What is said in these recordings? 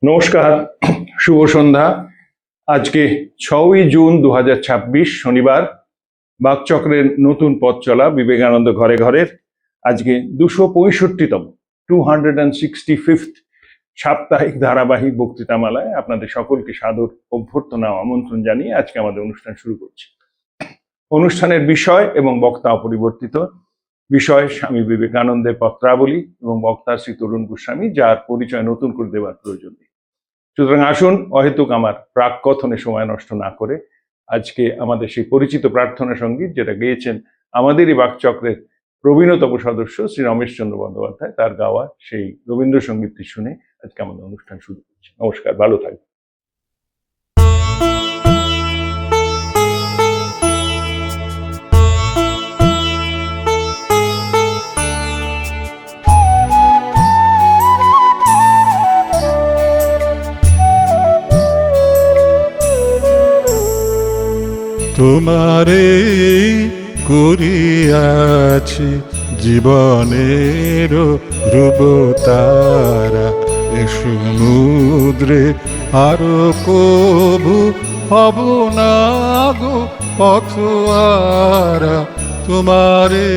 নমস্কার, শুভ সন্ধ্যা। আজকে 6ই জুন 2026 শনিবার। বাকচক্রের নতুন পথ চলা বিবেকানন্দ ঘরে ঘরের আজকে 265তম 265th সাপ্তাহিক ধারাবাহিক বক্তৃতামালায় আপনাদের সকলকে সাদর অভ্যর্থনা ও আমন্ত্রণ জানিয়ে আজকে আমাদের অনুষ্ঠান শুরু করছি। অনুষ্ঠানের বিষয় এবং বক্তা অপরিবর্তিত। বিষয় স্বামী বিবেকানন্দের পত্রাবলী এবং বক্তা শ্রী তরুণ গোস্বামী, যার পরিচয় নতুন করে দেওয়ার প্রয়োজন নেই। সুতরাং আসুন, অহেতুক আমার প্রাক কথনে সময় নষ্ট না করে আজকে আমাদের সেই পরিচিত প্রার্থনা সঙ্গীত, যেটা গেয়েছেন আমাদেরই বাকচক্রের প্রবীণতম সদস্য শ্রী রমেশ চন্দ্র বন্দ্যোপাধ্যায়, তার গাওয়া সেই রবীন্দ্রসঙ্গীতটি শুনে আজকে আমাদের অনুষ্ঠান শুরু করছি। নমস্কার, ভালো থাকবেন। তোমারে করিয়াছি জীবনের ধ্রুবতারা, এ সমুদ্রে আরো কবু হব না গো পথোয়ারা। তোমারে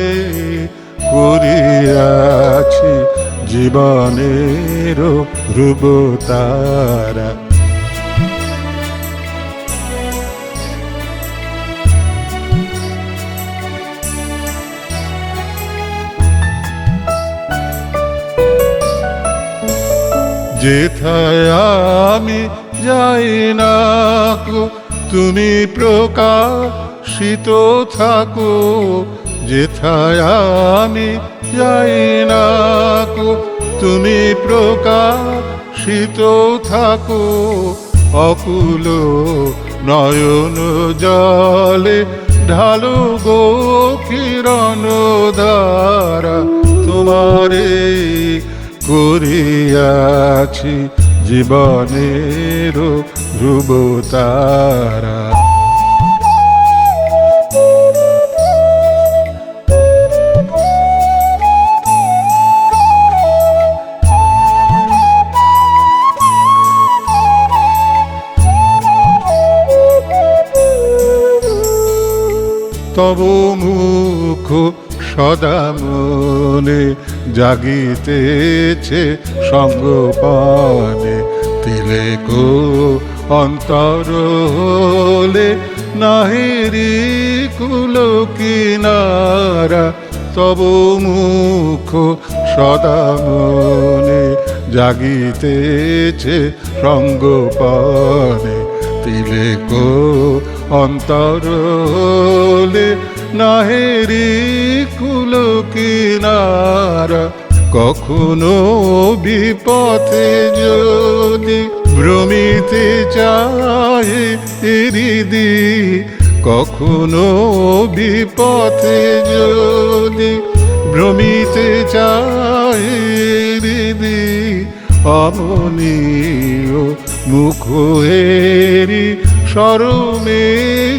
করিয়াছি জীবনের ধ্রুবতারা। যেথায় আমি যাই না গো তুমি প্রকাশিত থাকো, যেথায় আমি যাই না গো তুমি প্রকাশিত থাকো। অকুল নয়ন জলে ঢালো গো কিরণ ধারা। তোমারে করিয়াছি জীবনের ধ্রুবতারা। তব মুখ সদা মনে জাগিতেছে সঙ্গপানে, তিলেক অন্তর হলে নাহিরি কুল কিনারা। তব মুখ সদা মনে জাগিতেছে সঙ্গপানে, তিলেক অন্তর হলে নাহেরি কুল কিনারা। কখনো বিপথে যদি ভ্রমিতে চায় হৃদি, কখনো বিপথে যদি ভ্রমিতে চায় হৃদি, অমনীয় মুখ হেরি শরমে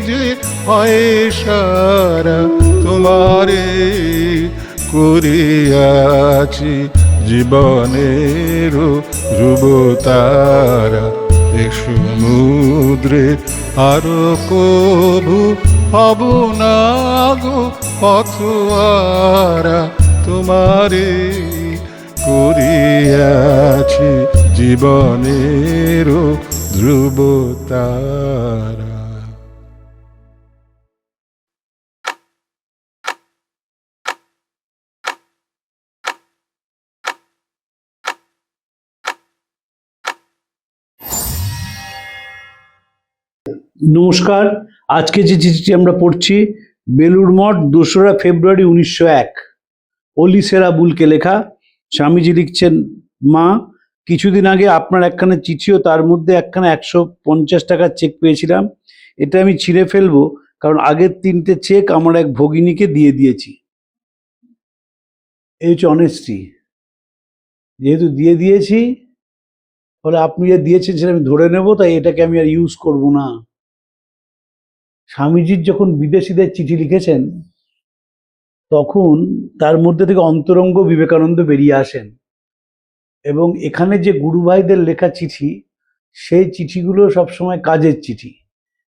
যে হয় সারা। তোমারে করিয়াছি জীবনের ধ্রুবতারা, এ সমুদ্রে আরো কবু হব না গো পথোয়ারা। তোমারে করিয়াছি জীবনের ধ্রুবতারা। নমস্কার। আজকে যে চিঠিটি আমরা পড়ছি বেলুড় মঠ 2রা ফেব্রুয়ারি 1901, অলিসেরা বুলকে লেখা। স্বামীজি লিখছেন, মা, কিছুদিন আগে আপনার একখানা চিঠি ও তার মধ্যে একখানা 150 টাকার চেক পেয়েছিলাম। এটা আমি ছিঁড়ে ফেলবো, কারণ আগের 3টে চেক আমার এক ভগিনীকে দিয়ে দিয়েছি। এই হচ্ছে অনেস্টি। যেহেতু দিয়ে দিয়েছি, ফলে আপনি যে দিয়েছেন সেটা আমি ধরে নেব, তাই এটাকে আমি আর ইউজ করব না। স্বামীজির যখন বিদেশিদের চিঠি লিখেছেন, তখন তার মধ্যে থেকে অন্তরঙ্গ বিবেকানন্দ বেরিয়ে আসেন। এবং এখানে যে গুরুভাইদের লেখা চিঠি, সেই চিঠিগুলো সবসময় কাজের চিঠি।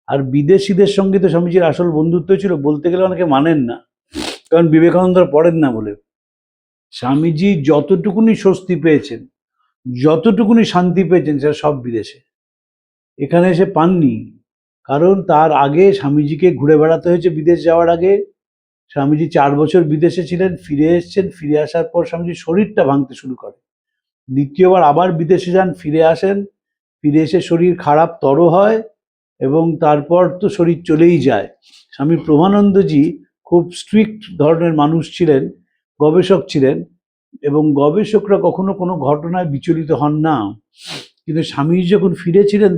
আর বিদেশিদের সঙ্গে তো স্বামীজির আসল বন্ধুত্ব ছিল, বলতে গেলে অনেকে মানেন না, কারণ বিবেকানন্দরা পড়েন না বলে। স্বামীজি যতটুকুনি স্বস্তি পেয়েছেন, যতটুকুনি শান্তি পেয়েছেন, সেটা সব বিদেশে। এখানে এসে পাননি, কারণ তার আগে স্বামীজিকে ঘুরে বেড়াতে হয়েছে। বিদেশ যাওয়ার আগে স্বামীজি 4 বছর বিদেশে ছিলেন, ফিরে এসেছেন। ফিরে আসার পর স্বামীজির শরীরটা ভাঙতে শুরু করে। দ্বিতীয়বার আবার বিদেশে যান, ফিরে আসেন, ফিরে এসে শরীর খারাপ তর হয়, এবং তারপর তো শরীর চলেই যায়। স্বামী প্রভানন্দজি খুব স্ট্রিক্ট ধরনের মানুষ ছিলেন, গবেষক ছিলেন, এবং গবেষকরা কখনো কোনো ঘটনায় বিচলিত হন না। কিন্তু স্বামীজি যখন ফিরেছিলেন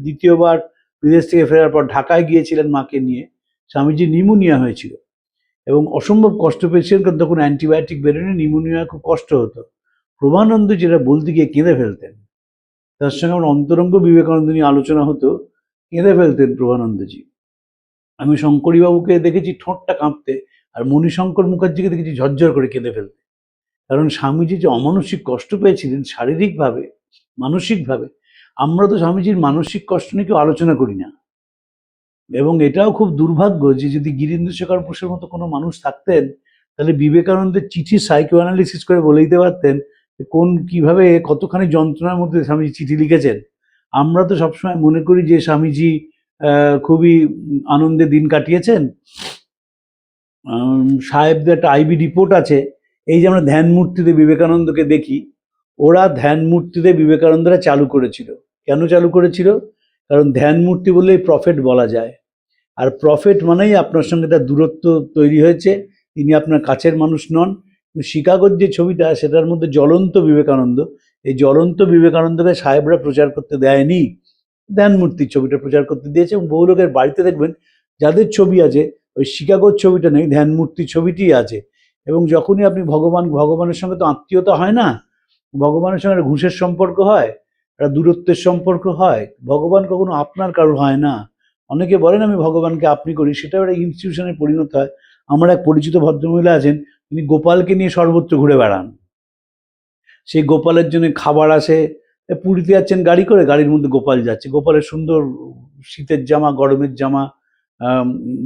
দ্বিতীয়বার বিদেশ থেকে ফেরার পর, ঢাকায় গিয়েছিলেন মাকে নিয়ে, স্বামীজি নিউমোনিয়া হয়েছিল এবং অসম্ভব কষ্ট পেয়েছিলেন, কারণ তখন অ্যান্টিবায়োটিক বেরোয়নি, নিউমোনিয়া খুব কষ্ট হতো। প্রভানন্দ যেটা বলতে গিয়ে কেঁদে ফেলতেন। তার সঙ্গে আমার অন্তরঙ্গ বিবেকানন্দ নিয়ে আলোচনা হতো, কেঁদে ফেলতেন প্রভানন্দজি। আমি শঙ্করীবাবুকে দেখেছি ঠোঁটটা কাঁপতে, আর মণিশঙ্কর মুখার্জিকে দেখেছি ঝরঝর করে কেঁদে ফেলতে। কারণ স্বামীজি যে অমানসিক কষ্ট পেয়েছিলেন শারীরিকভাবে, মানসিকভাবে। আমরা তো স্বামীজির মানসিক কষ্ট নিয়ে কেউ আলোচনা করি না। এবং এটাও খুব দুর্ভাগ্য যে যদি গিরীন্দ্রশেখর বোসের মতো কোনো মানুষ থাকতেন, তাহলে বিবেকানন্দের চিঠি সাইকো অ্যানালিসিস করে বলে দিতে পারতেন কোন কিভাবে কতখানি যন্ত্রণার মধ্যে স্বামীজি চিঠি লিখেছেন। আমরা তো সবসময় মনে করি যে স্বামীজি খুবই আনন্দে দিন কাটিয়েছেন। সাহেবদের একটা আইবি রিপোর্ট আছে, এই যে আমরা ধ্যান মূর্তিতে বিবেকানন্দকে দেখি, ওরা ধ্যান মূর্তিতে বিবেকানন্দরা চালু করেছিল। কেন চালু করেছিল? কারণ ধ্যান মূর্তি বললেই প্রফেট বলা যায়, আর প্রফেট মানেই আপনার সঙ্গে তার দূরত্ব তৈরি হয়েছে, তিনি আপনার কাছের মানুষ নন। শিকাগোর যে ছবিটা, সেটার মধ্যে জ্বলন্ত বিবেকানন্দ, এই জ্বলন্ত বিবেকানন্দকে সাহেবরা প্রচার করতে দেয়নি, ধ্যান মূর্তির ছবিটা প্রচার করতে দিয়েছে। এবং বহু লোকের বাড়িতে দেখবেন যাদের ছবি আছে, ওই শিকাগোর ছবিটা নেই, ধ্যান মূর্তির ছবিটিই আছে। এবং যখনই আপনি ভগবানের সঙ্গে তো আত্মীয়তা হয় না, ভগবানের সঙ্গে একটা ঘুষের সম্পর্ক হয়, একটা দূরত্বের সম্পর্ক হয়। ভগবান কখনো আপনার কারো হয় না। অনেকে বলেন আমি ভগবানকে আপনি করি, সেটাও একটা ইনস্টিটিউশনে পরিণত হয়। আমার এক পরিচিত ভদ্রমহিলা আছেন, তিনি গোপালকে নিয়ে সর্বত্র ঘুরে বেড়ান। সেই গোপালের জন্য খাবার আসে, পুরীতে যাচ্ছেন গাড়ি করে, গাড়ির মধ্যে গোপাল যাচ্ছে, গোপালের সুন্দর শীতের জামা, গরমের জামা,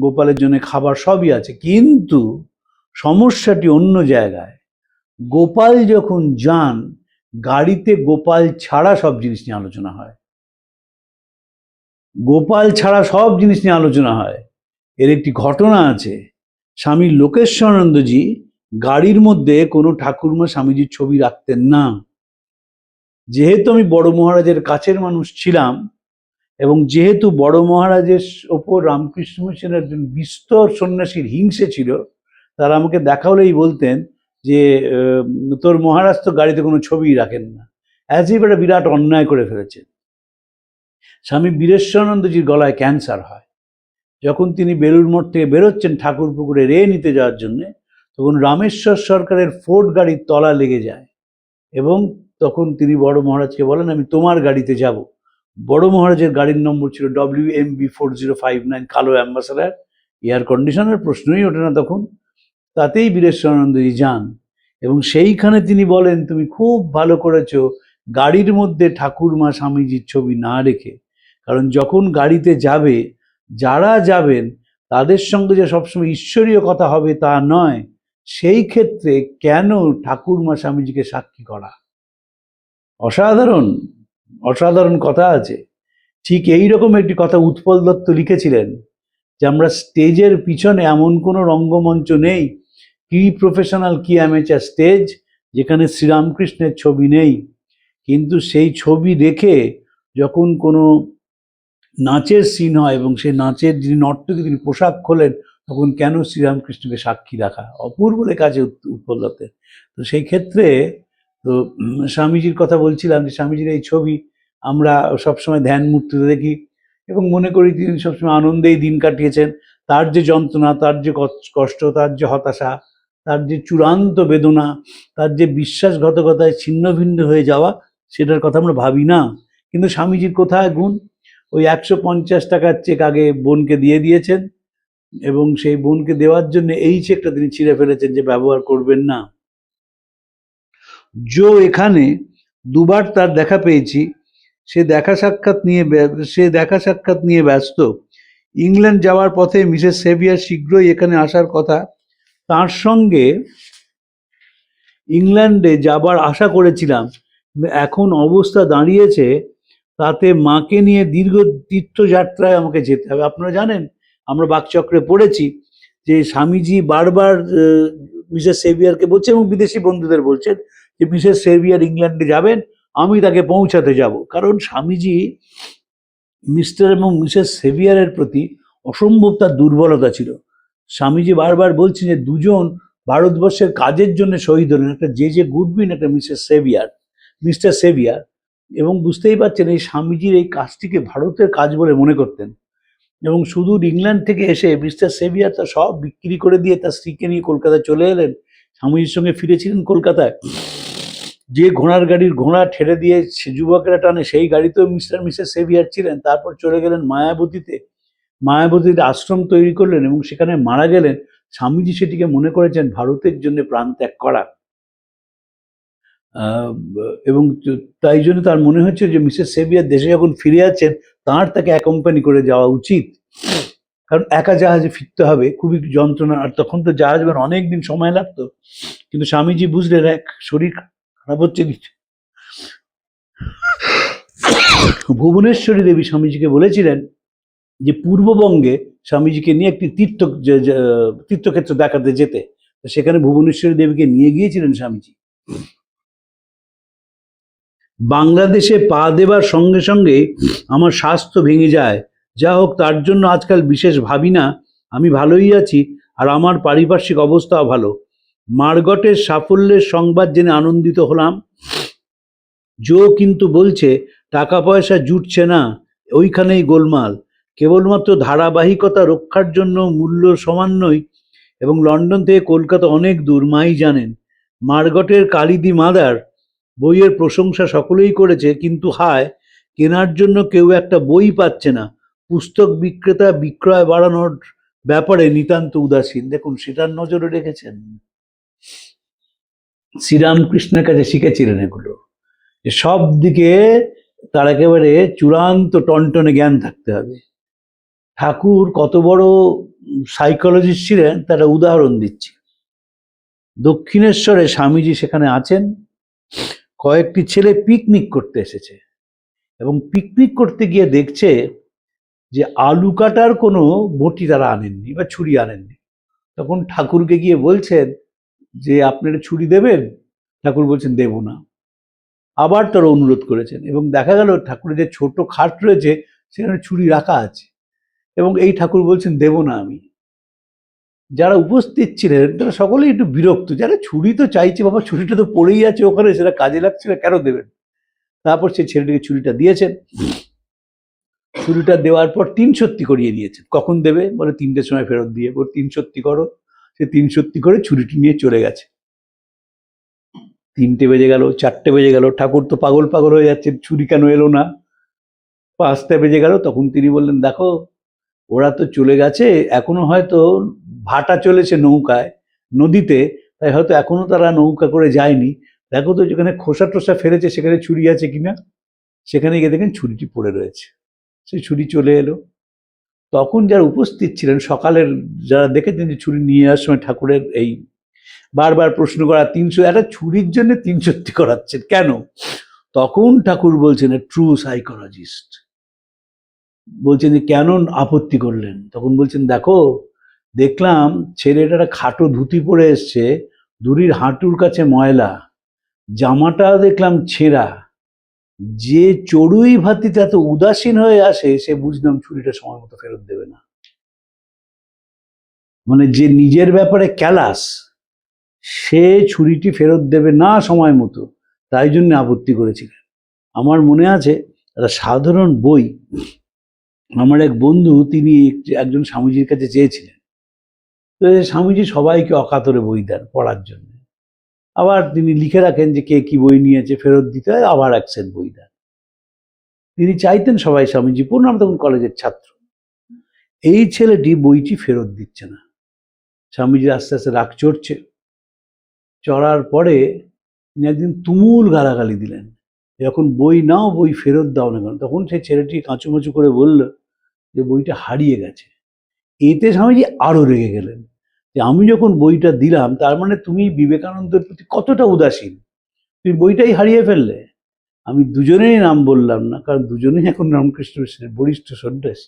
গোপালের জন্য খাবার সবই আছে। কিন্তু সমস্যাটি অন্য জায়গায়। গোপাল যখন যান, গাড়িতে গোপাল ছাড়া সব জিনিস নিয়ে আলোচনা হয়, গোপাল ছাড়া সব জিনিস নিয়ে আলোচনা হয়। এর একটি ঘটনা আছে। স্বামী লোকেশ্বরানন্দজি গাড়ির মধ্যে কোনো ঠাকুরমা স্বামীজির ছবি রাখতেন না। যেহেতু আমি বড় মহারাজের কাছের মানুষ ছিলাম, এবং যেহেতু বড় মহারাজের ওপর রামকৃষ্ণ মিশনের একজন বিস্তর সন্ন্যাসীর হিংসে ছিল, তারা আমাকে দেখা হলেই বলতেন যে তোর মহারাজ তো গাড়িতে কোনো ছবিই রাখেন না, অ্যাজ ইফ একটা বিরাট অন্যায় করে ফেলেছেন। স্বামী বীরেশ্বরানন্দজির গলায় ক্যান্সার হয়। যখন তিনি বেলুড় মঠ থেকে বেরোচ্ছেন ঠাকুরপুকুরে রে নিতে যাওয়ার জন্যে, তখন রামেশ্বর সরকারের ফোর্ড গাড়ির তলা লেগে যায়, এবং তখন তিনি বড় মহারাজকে বলেন আমি তোমার গাড়িতে যাব। বড় মহারাজের গাড়ির নম্বর ছিল WMB4059, কালো অ্যাম্বাসাডার, এয়ার কন্ডিশনের প্রশ্নই ওঠে না তখন। তাতেই বীরেশ্বরানন্দজি যান, এবং সেইখানে তিনি বলেন তুমি খুব ভালো করেছো গাড়ির মধ্যে ঠাকুরমা স্বামীজির ছবি না রেখে, কারণ যখন গাড়িতে যাবে, যারা যাবেন তাদের সঙ্গে যে সবসময় ঈশ্বরীয় কথা হবে তা নয়, সেই ক্ষেত্রে কেন ঠাকুরমা স্বামীজিকে সাক্ষী করা? অসাধারণ অসাধারণ কথা আছে। ঠিক এইরকম একটি কথা উৎপল দত্ত লিখেছিলেন, যে আমরা স্টেজের পিছনে এমন কোনো রঙ্গমঞ্চ নেই, কি প্রফেশনাল কি অ্যামেচার স্টেজ, যেখানে শ্রীরামকৃষ্ণের ছবি নেই। কিন্তু সেই ছবি রেখে যখন কোনো নাচের সিন হয়, এবং সেই নাচের যিনি নর্তকী তিনি পোশাক খোলেন, তখন কেন শ্রীরামকৃষ্ণকে সাক্ষী রাখা? অপূর্ব লেখা আছে উৎপল দত্তের। তো সেই ক্ষেত্রে তো স্বামীজির কথা বলছিলাম, যে স্বামীজির এই ছবি আমরা সবসময় ধ্যান মূর্তিতে দেখি, এবং মনে করি তিনি সবসময় আনন্দেই দিন কাটিয়েছেন। তার যে যন্ত্রণা, তার যে কষ্ট, তার যে হতাশা, তার যে চূড়ান্ত বেদনা, তার যে বিশ্বাসঘাতকতায় ছিন্ন ভিন্ন হয়ে যাওয়া, সেটার কথা আমরা ভাবি না। কিন্তু স্বামীজির কোথায় গুণ? ওই 150 টাকার চেক আগে বোনকে দিয়ে দিয়েছেন, এবং সেই বোনকে দেওয়ার জন্য এই চেকটা তিনি ছিঁড়ে ফেলেছেন যে ব্যবহার করবেন না। জো এখানে দুবার তার দেখা পেয়েছি। সে দেখা সাক্ষাৎ নিয়ে ব্যস্ত। ইংল্যান্ড যাওয়ার পথে মিসেস সেভিয়ার শীঘ্রই এখানে আসার কথা। তার সঙ্গে ইংল্যান্ডে যাবার আশা করেছিলাম, কিন্তু এখন অবস্থা দাঁড়িয়েছে তাতে মাকে নিয়ে দীর্ঘ তীর্থযাত্রায় আমাকে যেতে হবে। আপনারা জানেন, আমরা বাকচক্রে পড়েছি যে স্বামীজি বারবার মিসেস সেভিয়ারকে বলছে এবং বিদেশি বন্ধুদের বলছেন যে মিসেস সেভিয়ার ইংল্যান্ডে যাবেন, আমি তাকে পৌঁছাতে যাব। কারণ স্বামীজি মিস্টার এবং মিসেস সেভিয়ারের প্রতি অসম্ভব তার দুর্বলতা ছিল। স্বামীজি বারবার বলছেন যে দুজন ভারতবর্ষের কাজের জন্য শহীদ হলেন, একটা জে গুডউইন, একটা মিস্টার সেভিয়ার। এবং বুঝতেই পারছেন এই স্বামীজির এই কাজটিকে ভারতের কাজ বলে মনে করতেন। এবং সুদূর ইংল্যান্ড থেকে এসে মিস্টার সেভিয়ার তার সব বিক্রি করে দিয়ে তার স্ত্রীকে নিয়ে কলকাতায় চলে এলেন। স্বামীজির সঙ্গে ফিরেছিলেন কলকাতায়। যে ঘোড়ার গাড়ির ঘোড়া ঠেলে দিয়ে সে যুবকেরা টানে, সেই গাড়িতেও মিস্টার মিসেস সেভিয়ার ছিলেন। তারপর চলে গেলেন মায়াবতীতে আশ্রম তৈরি করলেন এবং সেখানে মারা গেলেন। স্বামীজি সেটিকে মনে করেছেন ভারতের জন্য প্রাণ ত্যাগ করা। এবং তাই জন্য তার মনে হচ্ছে যে মিসেস সেভিয়ার দেশে যখন ফিরে আছেন তাকে অ্যাকম্পানি করে যাওয়া উচিত। কারণ একা জাহাজে ফিরতে হবে, খুবই যন্ত্রণা, আর তখন তো জাহাজ অনেক দিন সময় লাগতো। কিন্তু স্বামীজি বুঝলেন এক শরীর খারাপ হচ্ছে। ভুবনেশ্বরী দেবী স্বামীজিকে বলেছিলেন যে পূর্ববঙ্গে স্বামীজিকে নিয়ে একটি তীর্থক্ষেত্র দেখাতে যেতে। সেখানে ভুবনেশ্বরী দেবীকে নিয়ে গিয়েছিলেন স্বামীজি। বাংলাদেশে পা দেবার সঙ্গে সঙ্গে আমার স্বাস্থ্য ভেঙে যায়। যা হোক, তার জন্য আজকাল বিশেষ ভাবি না। আমি ভালোই আছি, আর আমার পারিপার্শ্বিক অবস্থাও ভালো। মার্গটের সাফল্যের সংবাদ জেনে আনন্দিত হলাম। জো কিন্তু বলছে টাকা পয়সা জুটছে না, ওইখানেই গোলমাল। কেবলমাত্র ধারাবাহিকতা রক্ষার জন্য মূল্য সমান্যই, এবং লন্ডন থেকে কলকাতা অনেক দূর, মাই জানেন। মার্গটের কালিদি মাদার বইয়ের প্রশংসা সকলেই করেছে, কিন্তু হায়, কেনার জন্য কেউ একটা বই পাচ্ছে না। পুস্তক বিক্রেতা বিক্রয় বাড়ানোর ব্যাপারে নিতান্ত উদাসীন। দেখুন, সেটার নজরে রেখেছেন। শ্রীরামকৃষ্ণের কাছে শিখেছিলেন এগুলো, যে সব দিকে তার একেবারে চূড়ান্ত টনটনে জ্ঞান থাকতে হবে। ঠাকুর কত বড় সাইকোলজিস্ট ছিলেন তার উদাহরণ দিচ্ছি। দক্ষিণেশ্বরে স্বামীজি সেখানে আছেন। কয়েকটি ছেলে পিকনিক করতে এসেছে এবং পিকনিক করতে গিয়ে দেখছে যে আলু কাটার কোনো বটি তারা আনেননি বা ছুরি আনেননি। তখন ঠাকুরকে গিয়ে বলছেন যে আপনারা ছুরি দেবেন? ঠাকুর বলছেন দেব না। আবার তারা অনুরোধ করেছেন এবং দেখা গেল ঠাকুরের যে ছোট খাট রয়েছে সেখানে ছুরি রাখা আছে, এবং এই ঠাকুর বলছেন দেব না আমি। যারা উপস্থিত ছিলেন তারা সকলেই একটু বিরক্ত, যারা ছুরি তো চাইছে, বাবা ছুরিটা তো পড়েই আছে ওখানে, সেটা কাজে লাগছে না, কেন দেবেন? তারপর সেই ছেলেটিকে ছুরিটা দিয়েছেন। ছুরিটা দেওয়ার পর 3 সত্যি করিয়ে নিয়েছেন। কখন দেবে বলে 3টের সময় ফেরত দিয়ে। ওর 3 সত্যি করো। সে 3 সত্যি করে ছুরিটি নিয়ে চলে গেছে। 3টে বেজে গেল, 4টে বেজে গেল, ঠাকুর তো পাগল হয়ে যাচ্ছেন, ছুরি কেন এলো না। 5টা বেজে গেল, তখন তিনি বললেন দেখো ওরা তো চলে গেছে, এখনো হয়তো ভাটা চলেছে নৌকায় নদীতে, তাই হয়তো এখনো তারা নৌকা করে যায়নি। দেখো তো যেখানে খোসা টোসা ফেলেছে সেখানে ছুরি আছে কিনা। সেখানে গিয়ে দেখেন ছুরিটি পড়ে রয়েছে। সেই ছুরি চলে এলো। তখন যারা উপস্থিত ছিলেন সকালের, যারা দেখেছেন যে ছুরি নিয়ে আসার সময় ঠাকুরের এই বারবার প্রশ্ন করা, 300 একটা ছুরির জন্য 3 সত্যি করাচ্ছেন কেন? তখন ঠাকুর বলছেন ট্রু সাইকোলজিস্ট, বলছেন যে কেন আপত্তি করলেন? তখন বলছেন দেখো, দেখলাম ছেলেটা একটা খাটো ধুতি পরে এসছে, দুরির হাঁটুর কাছে ময়লা, জামাটা দেখলাম ছেঁড়া। যে চড়ুই ভাতিতে এত উদাসীন হয়ে আসে সে বুঝলাম ছুরিটা সময় মতো ফেরত দেবে না। মানে যে নিজের ব্যাপারে ক্যালাস, সে ছুরিটি ফেরত দেবে না সময় মতো, তাই জন্য আপত্তি করেছিলেন। আমার মনে আছে একটা সাধারণ বই, আমার এক বন্ধু তিনি একজন স্বামীজির কাছে চেয়েছিলেন। তো স্বামীজি সবাইকে অকাতরে বই দেন পড়ার জন্য। আবার তিনি লিখে রাখেন যে কে কি বই নিয়েছে, ফেরত দিতে হয়, আবার এক সেট বই দেন। তিনি চাইতেন সবাই স্বামীজি পড়ুন। আমি তখন কলেজের ছাত্র। এই ছেলেটি বইটি ফেরত দিচ্ছে না। স্বামীজি আস্তে আস্তে রাগ চড়ছে। চড়ার পরে তিনি একদিন তুমুল গালাগালি দিলেন যখন বই নাও বই ফেরত দাও না কেন, তখন সেই ছেলেটি কাঁচুমাচু করে বলল যে বইটা হারিয়ে গেছে। এতে স্বামীজি আরো রেগে গেলেন যে আমি যখন বইটা দিলাম তার মানে তুমি বিবেকানন্দের প্রতি কতটা উদাসীন, তুমি বইটাই হারিয়ে ফেললে। আমি দুজনেই নাম বললাম না, কারণ দুজনেই এখন রামকৃষ্ণ মিশনের বরিষ্ঠ সন্ন্যাসী,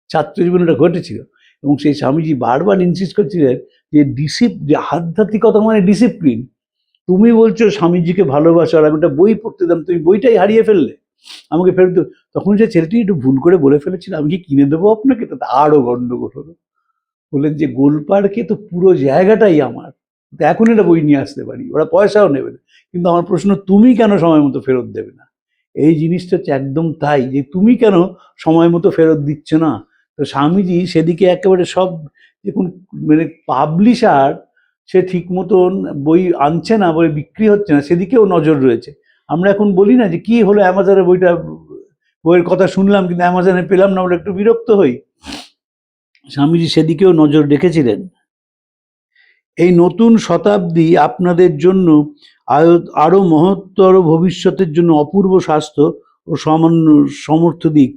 ছাত্র জীবনে এটা ঘটেছিল। এবং সেই স্বামীজি বারবার ইনসিস্ট করছিলেন যে যে আধ্যাত্মিকতা মানে ডিসিপ্লিন। তুমি বলছো স্বামীজিকে ভালোবাসো, আর আমি একটা বই পড়তে দাম, তুমি বইটাই হারিয়ে ফেললে, আমাকে ফেরত দেবো। তখন সে ছেলেটি একটু ভুল করে বলে ফেলেছিল আমি কি কিনে দেবো আপনাকে, তাতে আরো গন্ডগোল হলো। বললেন যে গোলপাড়কে তো পুরো জায়গাটাই আমার, তো এখন এটা বই নিয়ে আসতে পারি, ওরা পয়সাও নেবে না, কিন্তু আমার প্রশ্ন তুমি কেন সময় মতো ফেরত দেবে না। এই জিনিসটা হচ্ছে একদম তাই, যে তুমি কেন সময় মতো ফেরত দিচ্ছ না। তো স্বামীজি সেদিকে একেবারে সব, দেখুন মানে পাবলিশার সে ঠিক মতন বই আনছে না, বই বিক্রি হচ্ছে না, সেদিকেও নজর রয়েছে। আমরা এখন বলি না যে কি হলো অ্যামাজনে বইটা, বইয়ের কথা শুনলাম কিন্তু অ্যামাজনে পেলাম না, আমরা একটু বিরক্ত হই। স্বামীজি সেদিকেও নজর রেখেছিলেন। এই নতুন শতাব্দী আপনাদের জন্য আরো মহত্তর ভবিষ্যতের জন্য অপূর্ব স্বাস্থ্য ও সামান্য সমর্থ দিক,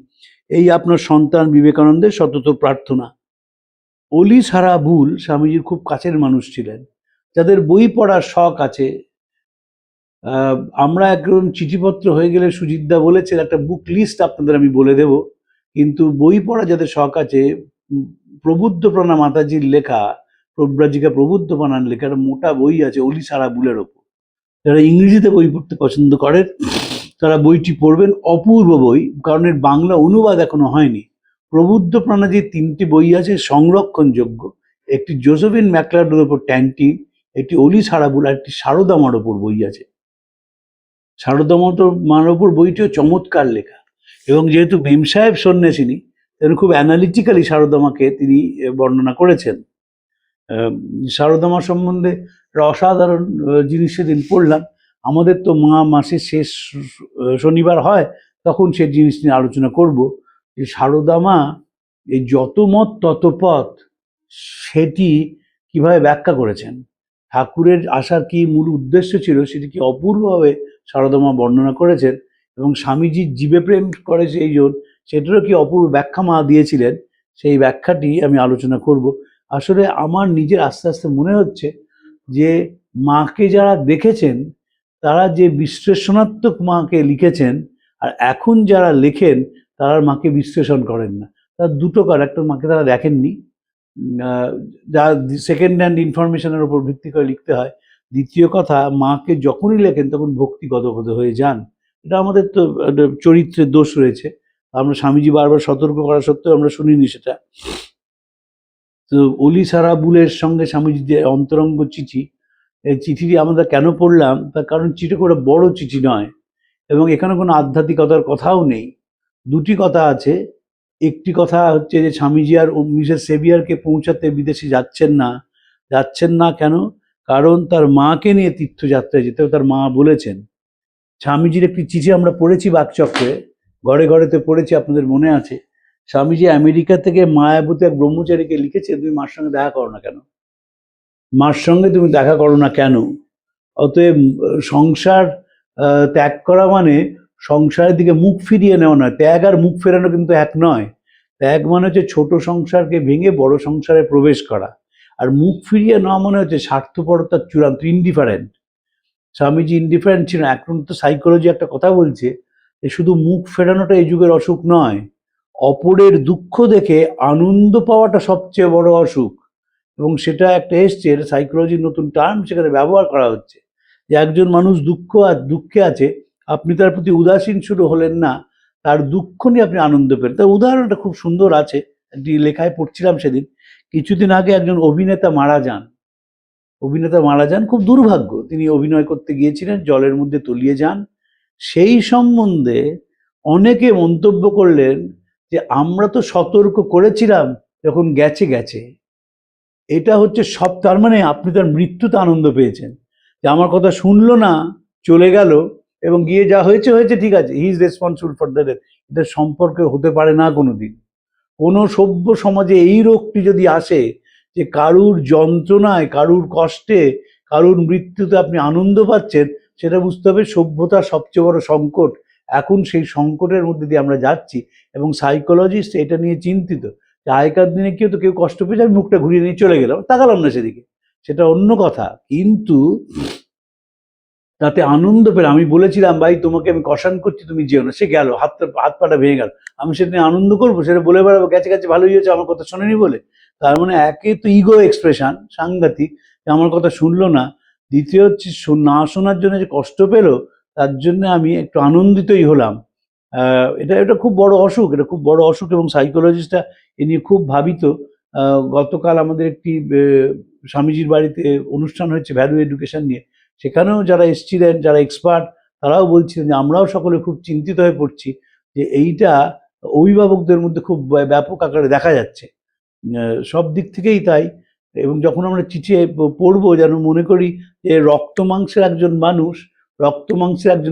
এই আপনার সন্তান বিবেকানন্দের সতত প্রার্থনা। অলি সারা বুল স্বামীজির খুব কাছের মানুষ ছিলেন, যাদের বই পড়ার শখ আছে। আমরা একদম চিঠিপত্র হয়ে গেলে সুজিতদা বলেছেন একটা বুক লিস্ট আপনাদের আমি বলে দেব, কিন্তু বই পড়া যাদের শখ আছে, প্রবুদ্ধপ্রাণা মাতাজির লেখা, প্রব্রাজিকা প্রবুদ্ধপ্রাণার লেখা একটা মোটা বই আছে অলি সারা বুলের ওপর। যারা ইংরেজিতে বই পড়তে পছন্দ করেন তারা বইটি পড়বেন, অপূর্ব বই, কারণ এর বাংলা অনুবাদ এখনো হয়নি। প্রবুদ্ধপ্রাণাজির 3টি বই আছে সংরক্ষণযোগ্য, একটি জোসেফিন ম্যাকলার্ডের ওপর ট্যান্টি, একটি অলি সারা বুল, আর একটি সারদা মার ওপর বই আছে। সারদা মার ওপর বইটিও চমৎকার লেখা, এবং যেহেতু ভীম সাহেব সন্ন্যাসিনী তেমন খুব অ্যানালিটিক্যালি সারদামাকে তিনি বর্ণনা করেছেন। সারদামা সম্বন্ধে একটা অসাধারণ জিনিস সেদিন পড়লাম। আমাদের তো মাসের শেষ শনিবার হয়, তখন সে জিনিস নিয়ে আলোচনা করব যে সারদামা এই যত মত তত পথ সেটি কিভাবে ব্যাখ্যা করেছেন, ঠাকুরের আসার কি মূল উদ্দেশ্য ছিল সেটি কি অপূর্বভাবে সারদামা বর্ণনা করেছেন, এবং স্বামীজির জীবে প্রেম করে সেই জন সেটারও কি অপূর্ব ব্যাখ্যা মা দিয়েছিলেন, সেই ব্যাখ্যাটি আমি আলোচনা করব। আসলে আমার নিজের আস্তে আস্তে মনে হচ্ছে যে মাকে যারা দেখেছেন তারা যে বিশ্লেষণাত্মক মাকে লিখেছেন, আর এখন যারা লেখেন তারা মাকে বিশ্লেষণ করেন না। তার দুটো কার, একটা মাকে তারা দেখেননি, যা সেকেন্ড হ্যান্ড ইনফরমেশনের উপর ভিত্তি করে লিখতে হয়। দ্বিতীয় কথা, মাকে যখনই লেখেন তখন ভক্তিগতগত হয়ে যান। এটা আমাদের তো চরিত্রের দোষ রয়েছে, আমরা স্বামীজি বারবার সতর্ক করা সত্ত্বেও আমরা শুনিনি সেটা। তো অলি সারা বুলের সঙ্গে স্বামীজি যে অন্তরঙ্গ চিঠি, এই চিঠিটি আমরা কেন পড়লাম তার কারণ চিঠি করে বড় চিঠি নয়, এবং এখানে কোনো আধ্যাত্মিকতার কথাও নেই। দুটি কথা আছে। একটি কথা হচ্ছে যে স্বামীজি আর মিসেস সেভিয়ারকে পৌঁছাতে বিদেশে যাচ্ছেন না কেন, কারণ তার মাকে নিয়ে তীর্থযাত্রায় যেতে তার মা বলেছেন। স্বামীজির একটি চিঠি আমরা পড়েছি বাকচক্রে, ঘরে ঘরেতে পড়েছি, আপনাদের মনে আছে। স্বামীজি আমেরিকা থেকে মায়াবতী এক ব্রহ্মচারীকে লিখেছে, তুমি মার সঙ্গে দেখা করো না কেন, মার সঙ্গে তুমি দেখা করো না কেন। অতএব সংসার ত্যাগ করা মানে সংসারের দিকে মুখ ফিরিয়ে নেওয়া নয়। ত্যাগ আর মুখ ফেরানো কিন্তু এক নয়। ত্যাগ মানে হচ্ছে ছোট সংসারকে ভেঙে বড় সংসারে প্রবেশ করা, আর মুখ ফিরিয়ে নেওয়া মনে হচ্ছে স্বার্থপরতার চূড়ান্ত, ইনডিফারেন্ট। স্বামীজি ইনডিফারেন্ট ছিল। এখন তো সাইকোলজি একটা কথা বলছে যে শুধু মুখ ফেরানোটা এই যুগের অসুখ নয়, অপরের দুঃখ দেখে আনন্দ পাওয়াটা সবচেয়ে বড় অসুখ। এবং সেটা একটা এসছে, সাইকোলজির নতুন টার্ম সেখানে ব্যবহার করা হচ্ছে, যে একজন মানুষ দুঃখে আছে, আপনি তার প্রতি উদাসীন শুরু হলেন না, তার দুঃখ নিয়ে আপনি আনন্দ পেলেন। তার উদাহরণটা খুব সুন্দর আছে, একটি লেখায় পড়ছিলাম সেদিন। কিছুদিন আগে একজন অভিনেতা মারা যান, খুব দুর্ভাগ্য। তিনি অভিনয় করতে গিয়েছিলেন, জলের মধ্যে তলিয়ে যান। সেই সম্বন্ধে অনেকে মন্তব্য করলেন যে আমরা তো সতর্ক করেছিলাম, যখন গেছে। এটা হচ্ছে সব, তার মানে আপনি তার মৃত্যুতে আনন্দ পেয়েছেন, যে আমার কথা শুনলো না, চলে গেল, এবং গিয়ে যা হয়েছে ঠিক আছে, he is responsible for that. এটা সম্পর্কে হতে পারে না কোনোদিন। কোনো সভ্য সমাজে এই রোগটি যদি আসে যে কারুর যন্ত্রণায়, কারুর কষ্টে, কারুর মৃত্যুতে আপনি আনন্দ পাচ্ছেন, সেটা বুঝতে হবে সভ্যতার সবচেয়ে বড় সংকট এখন সেই সংকটের মধ্যে দিয়ে আমরা যাচ্ছি, এবং সাইকোলজিস্ট এটা নিয়ে চিন্তিত যে আগেকার দিনে কেউ কষ্ট পেয়েছে, আমি মুখটা ঘুরিয়ে নিয়ে চলে গেলাম, তাকালাম না সেদিকে, সেটা অন্য কথা। কিন্তু তাতে আনন্দ পেলাম। আমি বলেছিলাম ভাই তোমাকে আমি কষান করছি, তুমি যেও না, সে গেল, হাত পাটা ভেঙে গেল, আমি সেটা নিয়ে আনন্দ করবো, সেটা বলে বেড়াবো গেছে গেছে ভালোই হয়েছে, আমার কথা শোনেনি বলে? তার মানে একে তো ইগো এক্সপ্রেশন সাংঘাতিক, যে আমার কথা শুনলো না, দ্বিতীয় হচ্ছে না শোনার জন্য যে কষ্ট পেলো তার জন্য আমি একটু আনন্দিতই হলাম। এটা খুব বড় অসুখ, এটা খুব বড় অসুখ, এবং সাইকোলজিস্টরা এ নিয়ে খুব ভাবিত। গতকাল আমাদের একটি স্বামীজির বাড়িতে অনুষ্ঠান হয়েছে ভ্যালু এডুকেশন নিয়ে, সেখানেও যারা এসছিলেন, যারা এক্সপার্ট, তারাও বলছিলেন যে আমরাও সকলে খুব চিন্তিত হয়ে পড়ছি যে এইটা অভিভাবকদের মধ্যে খুব ব্যাপক আকারে দেখা যাচ্ছে, সব দিক থেকেই তাই। এবং যখন আমরা চিঠি পড়বো যেন মনে করি যে রক্ত মাংসের একজন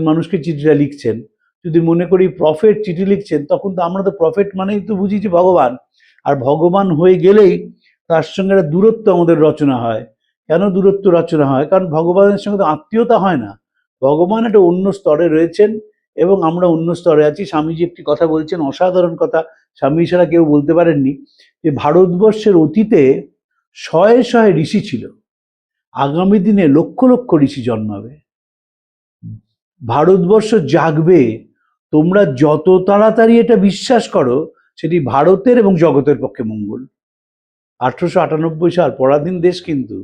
মানুষকে চিঠিটা লিখছেন। যদি মনে করি প্রফেট চিঠি লিখছেন, তখন তো আমরা তো প্রফেট মানেই তো বুঝি যে ভগবান, আর ভগবান হয়ে গেলেই তার সঙ্গে একটা দূরত্ব আমাদের রচনা হয়। কেন দূরত্ব রচনা হয়? কারণ ভগবানের সঙ্গে তো আত্মীয়তা হয় না, ভগবান একটা অন্য স্তরে রয়েছেন এবং আমরা অন্য স্তরে আছি। স্বামীজি একটি কথা বলছেন, অসাধারণ কথা, স্বামী ছাড়া কেউ বলতে পারেননি, যে ভারতবর্ষের অতীতে শয়ে শয়ে ঋষি ছিল, আগামী দিনে লক্ষ লক্ষ ঋষি জন্মাবে, ভারতবর্ষ জাগবে। তোমরা যত তাড়াতাড়ি এটা বিশ্বাস করো, সেটি ভারতের এবং জগতের পক্ষে মঙ্গল। 1898 সাল, পরাধীন দেশ, কিন্তু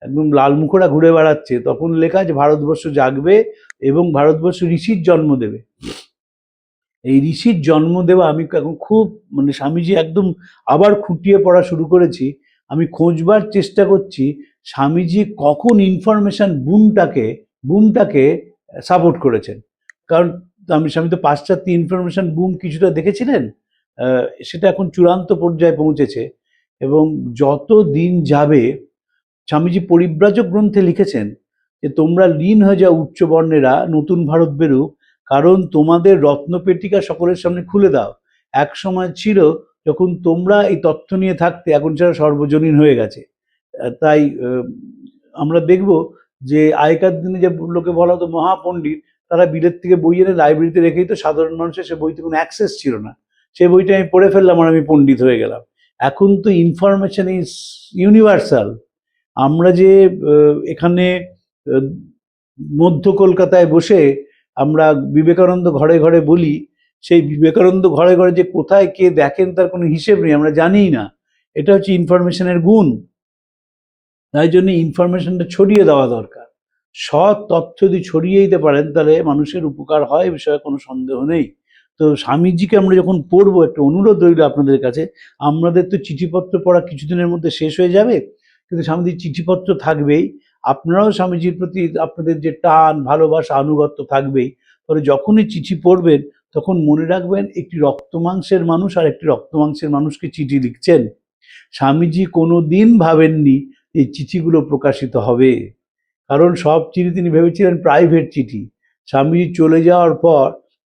একদম লাল মুখোরা ঘুরে বেড়াচ্ছে, তখন লেখা যে ভারতবর্ষ জাগবে এবং ভারতবর্ষ ঋষির জন্ম দেবে। এই ঋষির জন্ম দেওয়া আমি এখন খুব স্বামীজি একদম আবার খুঁটিয়ে পড়া শুরু করেছি। আমি খোঁজবার চেষ্টা করছি স্বামীজি কখন ইনফরমেশন বুমটাকে সাপোর্ট করেছেন। কারণ স্বামী তো পাশ্চাত্য ইনফরমেশন বুম কিছুটা দেখেছিলেন, সেটা এখন চূড়ান্ত পর্যায়ে পৌঁছেছে। এবং যত দিন যাবে, স্বামীজি পরিব্রাজক গ্রন্থে লিখেছেন যে তোমরা লীন হয়ে যাও উচ্চবর্ণেরা, নতুন ভারত বেরুক, কারণ তোমাদের রত্নপেটিকা সকলের সামনে খুলে দাও। এক সময় ছিল যখন তোমরা এই তথ্য নিয়ে থাকতে, এখন সেটা সর্বজনীন হয়ে গেছে। তাই আমরা দেখব যে আগেকার দিনে যে লোকে বলা হতো মহাপণ্ডিত, তারা বিলেত থেকে বই এনে লাইব্রেরিতে রেখেই তো, সাধারণ মানুষের সে বইতে কোনো অ্যাক্সেস ছিল না, সেই বইটা আমি পড়ে ফেললাম আর আমি পণ্ডিত হয়ে গেলাম। এখন তো ইনফরমেশন ইজ ইউনিভার্সাল। আমরা যে এখানে মধ্য কলকাতায় বসে আমরা বিবেকানন্দ ঘরে ঘরে বলি, সেই বিবেকানন্দ ঘরে ঘরে যে কোথায় কে দেখেন তার কোনো হিসেব নেই, আমরা জানিই না। এটা হচ্ছে ইনফরমেশনের গুণ। তাই জন্য ইনফরমেশনটা ছড়িয়ে দেওয়া দরকার। সৎ তথ্য যদি ছড়িয়ে দিতে পারেন তাহলে মানুষের উপকার হয়, এ বিষয়ে কোনো সন্দেহ নেই। তো স্বামীজিকে আমরা যখন পড়বো, একটা অনুরোধ রইল আপনাদের কাছে, আমাদের তো চিঠিপত্র পড়া কিছুদিনের মধ্যে শেষ হয়ে যাবে, কিন্তু স্বামীজির চিঠিপত্র থাকবেই। আপনারাও স্বামীজির প্রতি আপনাদের যে টান, ভালোবাসা, আনুগত্য থাকবেই। তবে যখনই চিঠি পড়বেন তখন মনে রাখবেন একটি রক্তমাংসের মানুষ আর একটি রক্তমাংসের মানুষকে চিঠি লিখছেন। স্বামীজি কোনো দিন ভাবেননি এই চিঠিগুলো প্রকাশিত হবে, কারণ সব চিঠি তিনি ভেবেছিলেন প্রাইভেট চিঠি। স্বামীজি চলে যাওয়ার পর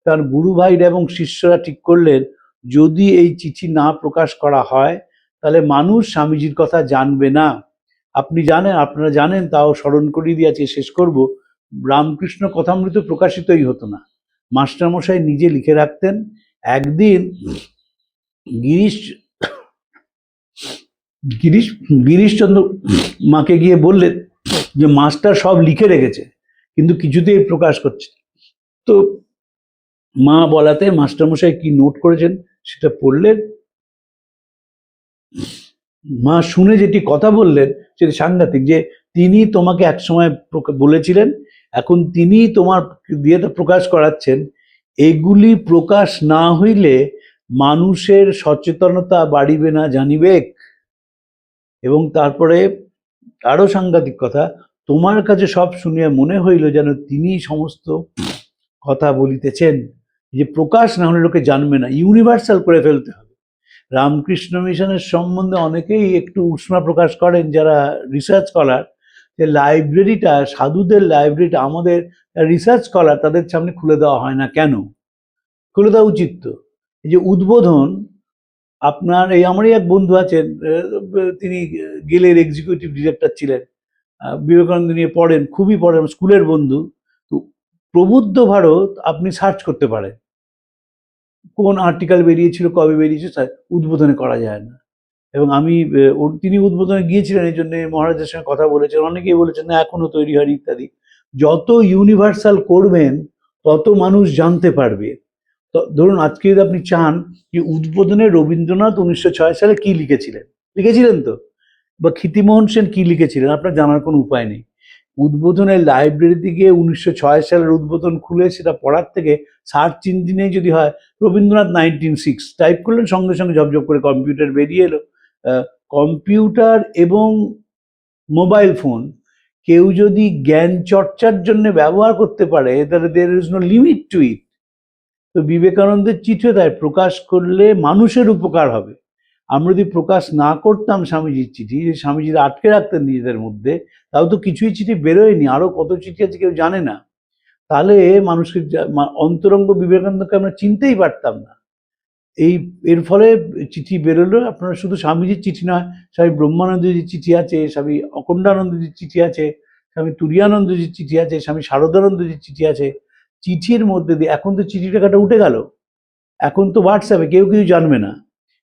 তার গুরু ভাইরা এবং শিষ্যরা ঠিক করলেন, যদি এই চিঠি না প্রকাশ করা হয় তাহলে মানুষ স্বামীজির কথা জানবে না। আপনারা জানেন, তাও স্মরণ করিয়ে দিয়ে আজকে শেষ করব, রামকৃষ্ণ কথামৃত প্রকাশিতই হতো না, মাস্টারমশাই নিজে লিখে রাখতেন। একদিন গিরিশচন্দ্র মাকে গিয়ে বললেন যে মাস্টার সব লিখে রেখেছে কিন্তু কিছুতেই প্রকাশ করছে। তো মা বলাতে মাস্টারমশাই কি নোট করেছেন সেটা পড়লেন। মা শুনে যেটি কথা বললেন সেটি সাংঘাতিক, যে তিনি তোমাকে একসময় বলেছিলেন, এখন তিনি তোমার দিয়ে প্রকাশ করাচ্ছেন। এগুলি প্রকাশ না হইলে মানুষের সচেতনতা বাড়িবে না জানিবেক। এবং তারপরে আরো সাংঘাতিক কথা, তোমার কাছে সব শুনিয়া মনে হইল যেন তিনি সমস্ত কথা বলিতেছেন। যে প্রকাশ না হলে লোকে জানবে না, ইউনিভার্সাল করে ফেলতে হবে। রামকৃষ্ণ মিশনের সম্বন্ধে অনেকেই একটু উষ্মা প্রকাশ করেন যারা রিসার্চ স্কলার, যে লাইব্রেরিটা, সাধুদের লাইব্রেরিটা আমাদের রিসার্চ স্কলার তাদের সামনে খুলে দেওয়া হয় না কেন? খুলে দেওয়া উচিত তো। এই যে উদ্বোধন, আপনার এই আমারই এক বন্ধু আছেন, তিনি গেলের এক্সিকিউটিভ ডিরেক্টর ছিলেন, বিবেকানন্দ নিয়ে পড়েন, খুবই পড়েন, স্কুলের বন্ধু। তো প্রবুদ্ধ ভারত আপনি সার্চ করতে পারেন, কোন আর্টিকেল বেরিয়েছিল, কবে বেরিয়েছে, উদ্বোধনে করা যায় না। এবং আমি তিনি উদ্বোধনে গিয়েছিলেন, এই জন্য মহারাজের সঙ্গে কথা বলেছেন, অনেকেই বলেছেন না এখনো তৈরি হয়নি ইত্যাদি। যত ইউনিভার্সাল করবেন তত মানুষ জানতে পারবে। তো ধরুন আজকে যদি আপনি চান যে উদ্বোধনে রবীন্দ্রনাথ 1906 সালে কি লিখেছিলেন তো, বা ক্ষিতিমোহন সেন কি লিখেছিলেন, আপনার জানার কোনো উপায় নেই। উদ্বোধনের লাইব্রেরিতে গিয়ে 1906 সালের উদ্বোধন খুলে সেটা পড়ার থেকে সার্চ ইঞ্জিনে যদি হয় রবীন্দ্রনাথ 1906 টাইপ করলেন, সঙ্গে সঙ্গে ঝপঝপ করে কম্পিউটার বেরিয়ে এলো। কম্পিউটার এবং মোবাইল ফোন কেউ যদি জ্ঞান চর্চার জন্য ব্যবহার করতে পারে তাহলে there is no limit to it. তো বিবেকানন্দের চিঠিও তাই, প্রকাশ করলে মানুষের উপকার হবে। আমরা যদি প্রকাশ না করতাম স্বামীজির চিঠি, স্বামীজিরা আটকে রাখতেন নিজেদের মধ্যে, তাও তো কিছুই চিঠি বেরোয়নি, আরো কত চিঠি আছে কেউ জানে না, তাহলে মানুষকে অন্তরঙ্গ বিবেকানন্দকে আমরা চিনতেই পারতাম না। এর ফলে চিঠি বেরোলো। আপনারা শুধু স্বামীজির চিঠি নয়, স্বামী ব্রহ্মানন্দজির চিঠি আছে, স্বামী অখণ্ডানন্দজির চিঠি আছে, স্বামী তুরীয়ানন্দজির চিঠি আছে, স্বামী শারদানন্দজির চিঠি আছে। চিঠির মধ্যে দিয়ে, এখন তো চিঠি টাকাটা উঠে গেল, এখন তো হোয়াটসঅ্যাপে কেউ কিছু জানবে না,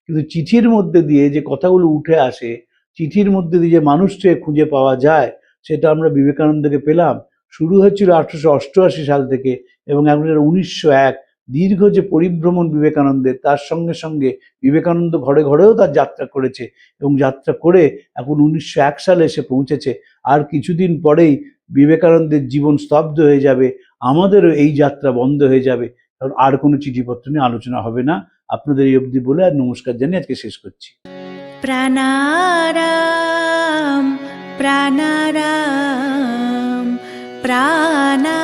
কিন্তু চিঠির মধ্যে দিয়ে যে কথাগুলো উঠে আসে, চিঠির মধ্যে দিয়ে যে মানুষকে খুঁজে পাওয়া যায়, সেটা আমরা বিবেকানন্দকে পেলাম। শুরু হয়েছিল 1888 সাল থেকে, এবং এখন 1901, দীর্ঘ যে পরিভ্রমণ বিবেকানন্দের, তার সঙ্গে সঙ্গে বিবেকানন্দ ঘরে ঘরেও তার যাত্রা করেছে, এবং যাত্রা করে এখন 1901 সালে এসে পৌঁছেছে। আর কিছুদিন পরেই বিবেকানন্দের জীবন স্তব্ধ হয়ে যাবে, আমাদেরও এই যাত্রা বন্ধ হয়ে যাবে, কারণ আর কোনো চিঠিপত্র নিয়ে আলোচনা হবে না। আপনাদের এই অবধি বলে আর নমস্কার জানিয়ে আজকে শেষ করছি। প্রাণারাম প্রাণারাম প্রাণা